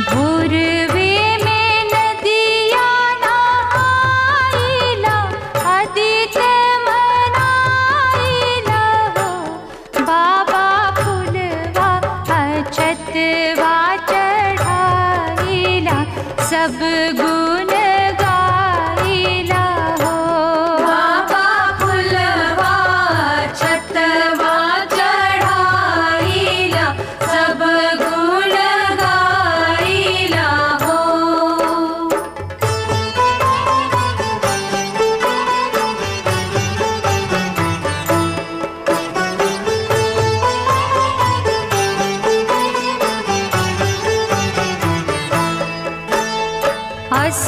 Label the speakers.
Speaker 1: भोरवे में नदिया नहाइला, आदित्य मनाइला हो। बाबा फुलवा अक्षतवा चढ़ाइला, सब गुण गाइला हो।
Speaker 2: बाबा फुलवा अक्षतवा चढ़ाइला, सब गुण गाइला हो।
Speaker 1: अस